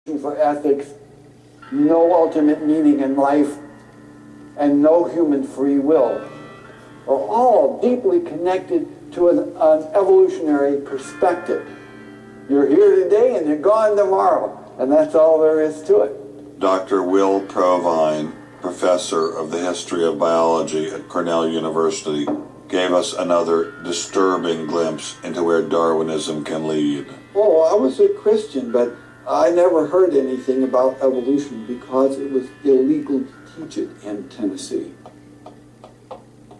for ethics, no ultimate meaning in life, and no human free will are all deeply connected to an evolutionary perspective. You're here today and you're gone tomorrow, and that's all there is to it. Dr. Will Provine, professor of the history of biology at Cornell University, gave us another disturbing glimpse into where Darwinism can lead. Oh, I was a Christian, but I never heard anything about evolution because it was illegal to teach it in Tennessee.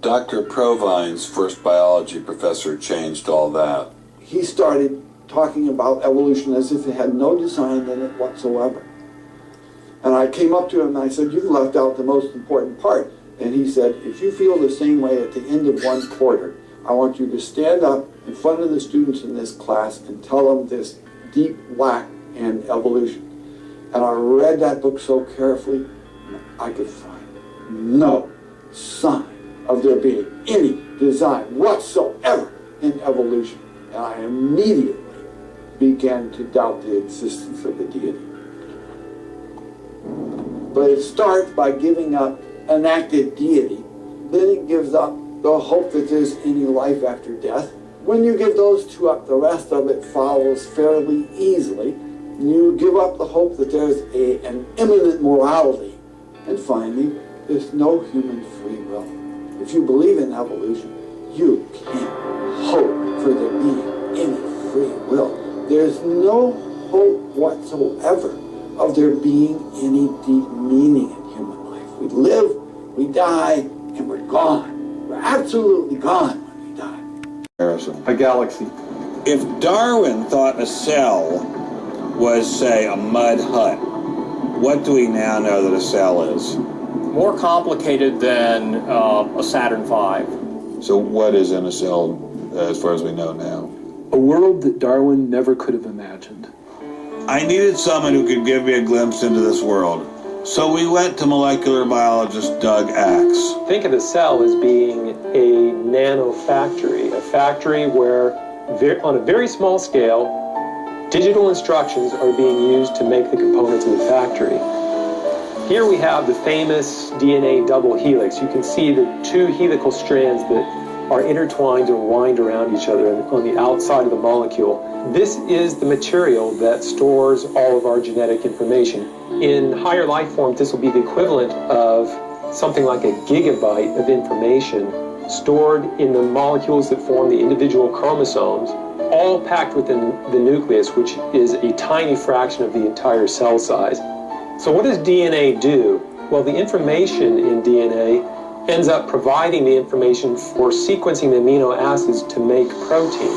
Dr. Provine's first biology professor changed all that. He started talking about evolution as if it had no design in it whatsoever. And I came up to him and I said, "You've left out the most important part." And he said, "If you feel the same way at the end of one quarter, I want you to stand up in front of the students in this class and tell them this deep lack in evolution." And I read that book so carefully, and I could find no sign of there being any design whatsoever in evolution. And I immediately began to doubt the existence of a deity. But it starts by giving up an active deity. Then it gives up the hope that there's any life after death. When you give those two up, the rest of it follows fairly easily. You give up the hope that there's an immanent morality. And finally, there's no human free will. If you believe in evolution, you can't hope for there being any free will. There's no hope whatsoever of there being any deep meaning in human life. We live, we die, and we're gone. We're absolutely gone when we die. A galaxy. If Darwin thought a cell was, say, a mud hut, what do we now know that a cell is? More complicated than a Saturn V. So what is in a cell as far as we know now? A world that Darwin never could have imagined. I needed someone who could give me a glimpse into this world. So we went to molecular biologist Doug Axe. Think of the cell as being a nanofactory, a factory where, on a very small scale, digital instructions are being used to make the components of the factory. Here we have the famous DNA double helix. You can see the two helical strands that are intertwined and wind around each other on the outside of the molecule. This is the material that stores all of our genetic information. In higher life forms, this will be the equivalent of something like a gigabyte of information stored in the molecules that form the individual chromosomes, all packed within the nucleus, which is a tiny fraction of the entire cell size. So what does DNA do? Well, the information in DNA ends up providing the information for sequencing the amino acids to make protein.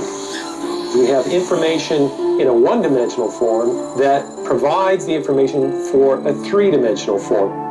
We have information in a one-dimensional form that provides the information for a three-dimensional form.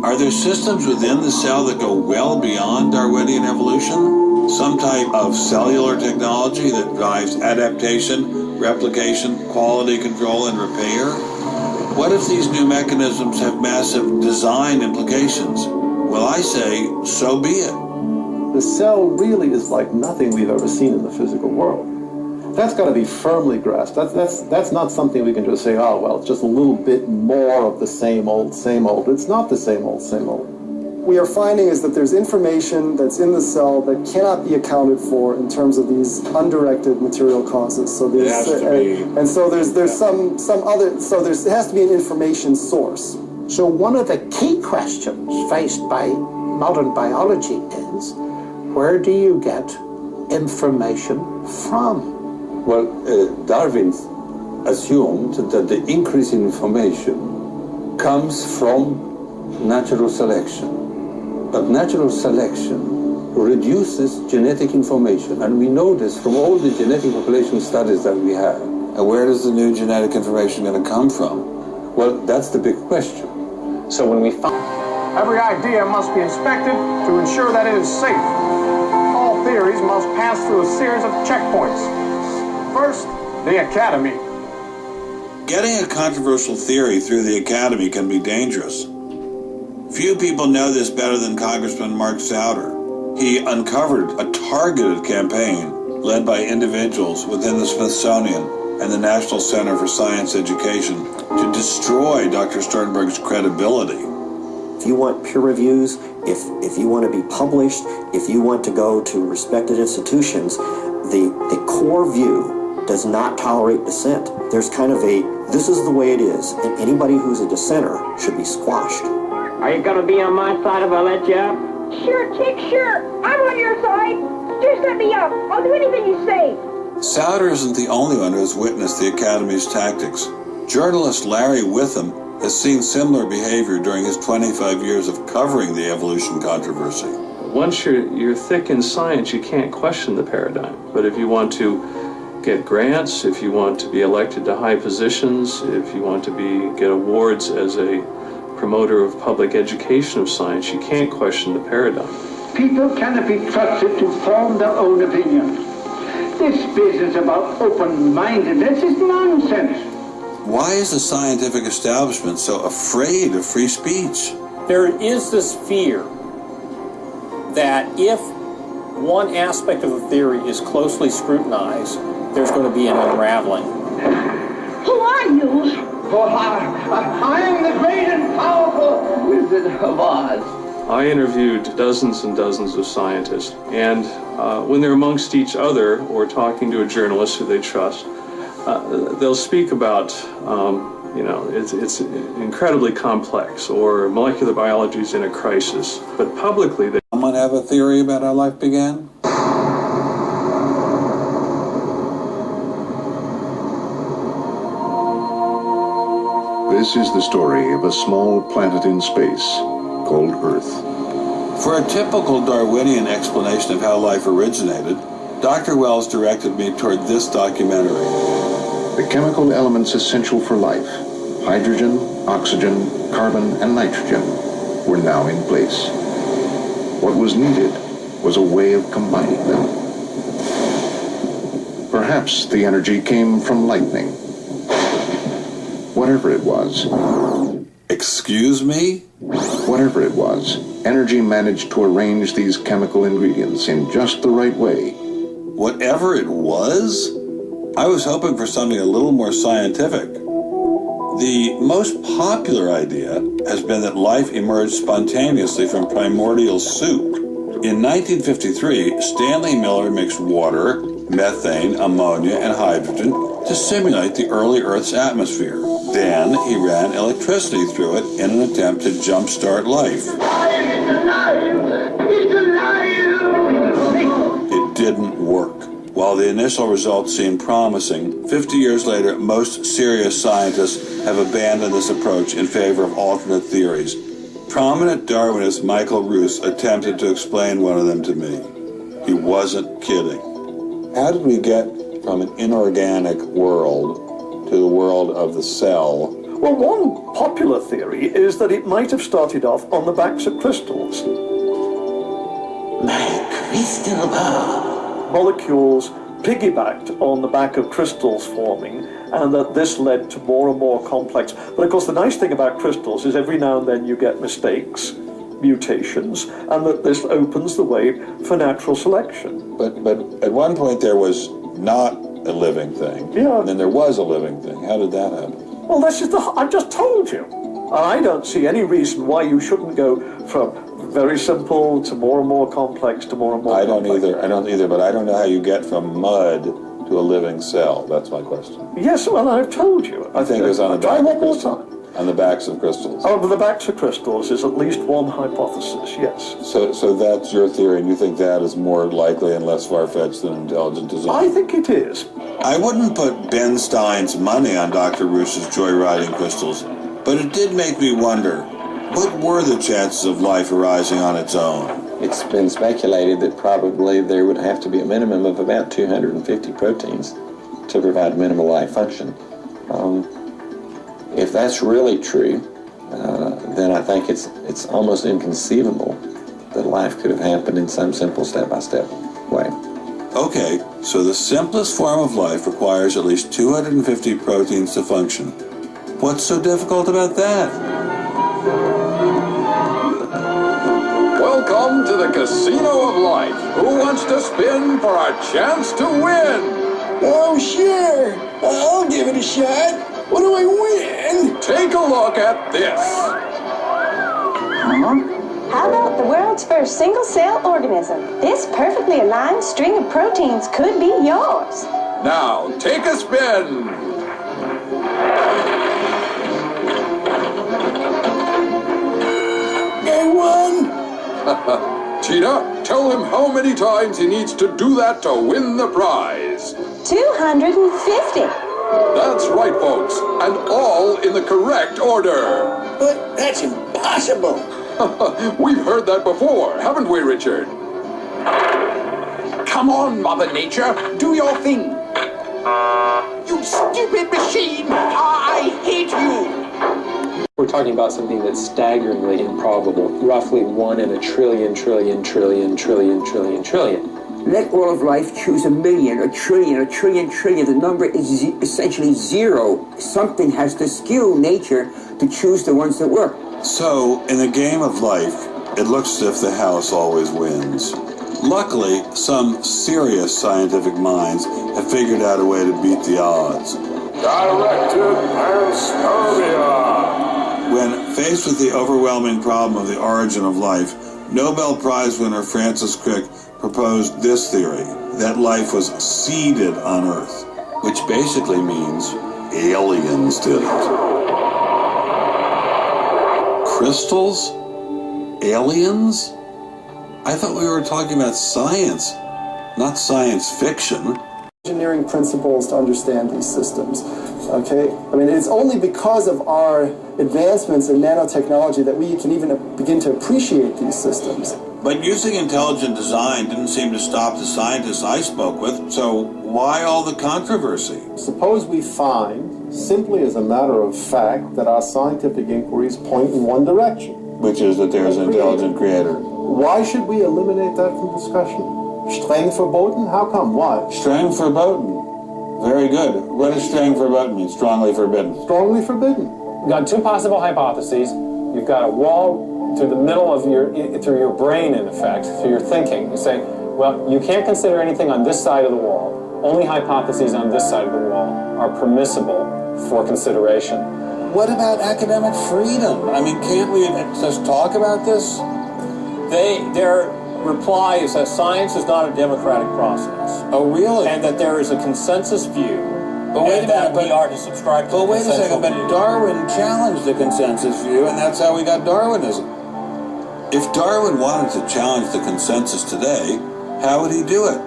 Are there systems within the cell that go well beyond Darwinian evolution? Some type of cellular technology that drives adaptation, replication, quality control, and repair? What if these new mechanisms have massive design implications? Well, I say, so be it. The cell really is like nothing we've ever seen in the physical world. that's got to be firmly grasped. That's not something we can just say, oh, well, it's just a little bit more of the same old, same old. It's not the same old, same old. We are finding is that there's information that's in the cell that cannot be accounted for in terms of these undirected material causes. So there's, and so there's some other, so there has to be an information source. So one of the key questions faced by modern biology is, where do you get information from? Well, Darwin assumed that the increase in information comes from natural selection. But natural selection reduces genetic information, and we know this from all the genetic population studies that we have. And where is the new genetic information going to come from? Well, that's the big question. So when we find every idea must be inspected to ensure that it is safe. All theories must pass through a series of checkpoints. First, the Academy. Getting a controversial theory through the Academy can be dangerous. Few people know this better than Congressman Mark Souder. He uncovered a targeted campaign led by individuals within the Smithsonian and the National Center for Science Education to destroy Dr. Sternberg's credibility. If you want peer reviews, if you want to be published, if you want to go to respected institutions, the core view does not tolerate dissent. There's kind of a, this is the way it is, and anybody who's a dissenter should be squashed. Are you gonna be on my side if I let you up? Sure, Chick, sure. I'm on your side. Just let me up. I'll do anything you say. Souder isn't the only one who has witnessed the Academy's tactics. Journalist Larry Witham has seen similar behavior during his 25 years of covering the evolution controversy. Once you're thick in science, you can't question the paradigm. But if you want to get grants, if you want to be elected to high positions, if you want to get awards as a promoter of public education of science, you can't question the paradigm. People cannot be trusted to form their own opinion. This business about open-mindedness is nonsense. Why is the scientific establishment so afraid of free speech? There is this fear that if one aspect of a theory is closely scrutinized, there's going to be an unraveling. Who are you? For I am the great and powerful Wizard of Oz. I interviewed dozens and dozens of scientists, and when they're amongst each other or talking to a journalist who they trust, they'll speak about, it's incredibly complex, or molecular biology is in a crisis. But publicly, they... Someone have a theory about how life began? This is the story of a small planet in space called Earth. For a typical Darwinian explanation of how life originated, Dr. Wells directed me toward this documentary. The chemical elements essential for life, hydrogen, oxygen, carbon, and nitrogen, were now in place. What was needed was a way of combining them. Perhaps the energy came from lightning. Whatever it was. Excuse me? Whatever it was, energy managed to arrange these chemical ingredients in just the right way. Whatever it was? I was hoping for something a little more scientific. The most popular idea has been that life emerged spontaneously from primordial soup. In 1953, Stanley Miller mixed water, methane, ammonia, and hydrogen to simulate the early Earth's atmosphere. Then he ran electricity through it in an attempt to jumpstart life. It's alive! It's alive! It didn't work. While the initial results seemed promising, 50 years later, most serious scientists have abandoned this approach in favor of alternate theories. Prominent Darwinist Michael Roos attempted to explain one of them to me. He wasn't kidding. How did we get from an inorganic world to the world of the cell? Well, one popular theory is that it might have started off on the backs of crystals. My crystal ball. Molecules piggybacked on the back of crystals forming, and that this led to more and more complex. But of course, the nice thing about crystals is every now and then you get mistakes, mutations, and that this opens the way for natural selection. But at one point there was not a living thing. Yeah. And then there was a living thing. How did that happen? Well, this is I've just told you. I don't see any reason why you shouldn't go from very simple to more and more complex to more and more complex. I don't either, but I don't know how you get from mud to a living cell. That's my question. Yes, well, I've told you. I think it was on the back of crystals. On the backs of crystals. Oh, but the backs of crystals is at least one hypothesis, yes. So that's your theory, and you think that is more likely and less far-fetched than intelligent design? I think it is. I wouldn't put Ben Stein's money on Dr. Rush's joyriding crystals, but it did make me wonder, what were the chances of life arising on its own? It's been speculated that probably there would have to be a minimum of about 250 proteins to provide minimal life function. If that's really true, then I think it's almost inconceivable that life could have happened in some simple step-by-step way. Okay, so the simplest form of life requires at least 250 proteins to function. What's so difficult about that? Welcome to the Casino of Life. Who wants to spin for a chance to win? Oh, sure. I'll give it a shot. What do I win? Take a look at this. How about the world's first single-cell organism? This perfectly aligned string of proteins could be yours. Now, take a spin. I won. Tina, tell him how many times he needs to do that to win the prize. 250. That's right, folks, and all in the correct order. But that's impossible. We've heard that before, haven't we, Richard? Come on, Mother Nature, do your thing. You stupid machine! I hate you! We're talking about something that's staggeringly improbable, roughly 1 in a trillion. Let all of life choose a million, a trillion. The number is essentially zero. Something has to skew nature to choose the ones that work. So, in the game of life, it looks as if the house always wins. Luckily, some serious scientific minds have figured out a way to beat the odds. Directed panspermia. When faced with the overwhelming problem of the origin of life, Nobel Prize winner Francis Crick proposed this theory, that life was seeded on Earth, which basically means aliens did it. Crystals? Aliens? I thought we were talking about science, not science fiction. Engineering principles to understand these systems. Okay? I mean, it's only because of our advancements in nanotechnology that we can even begin to appreciate these systems. But using intelligent design didn't seem to stop the scientists I spoke with, so why all the controversy? Suppose we find, simply as a matter of fact, that our scientific inquiries point in one direction. Which is that there's an intelligent creator. Why should we eliminate that from discussion? Streng verboten? How come? Why? Streng verboten. Very good. What does streng verboten mean? Strongly forbidden. Strongly forbidden. You've got two possible hypotheses. You've got a wall through the middle of through your brain, in effect, through your thinking. You say, well, you can't consider anything on this side of the wall. Only hypotheses on this side of the wall are permissible for consideration. What about academic freedom? I mean, can't we just talk about this? Their reply is that science is not a democratic process. Oh, really? And that there is a consensus view. But wait a minute, we are to subscribe to But wait a second, but Darwin challenged the consensus view, and that's how we got Darwinism. If Darwin wanted to challenge the consensus today, how would he do it?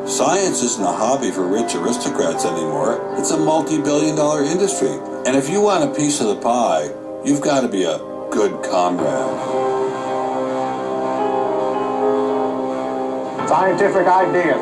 Science isn't a hobby for rich aristocrats anymore. It's a multi-billion-dollar industry. And if you want a piece of the pie, you've got to be a good comrade. Scientific ideas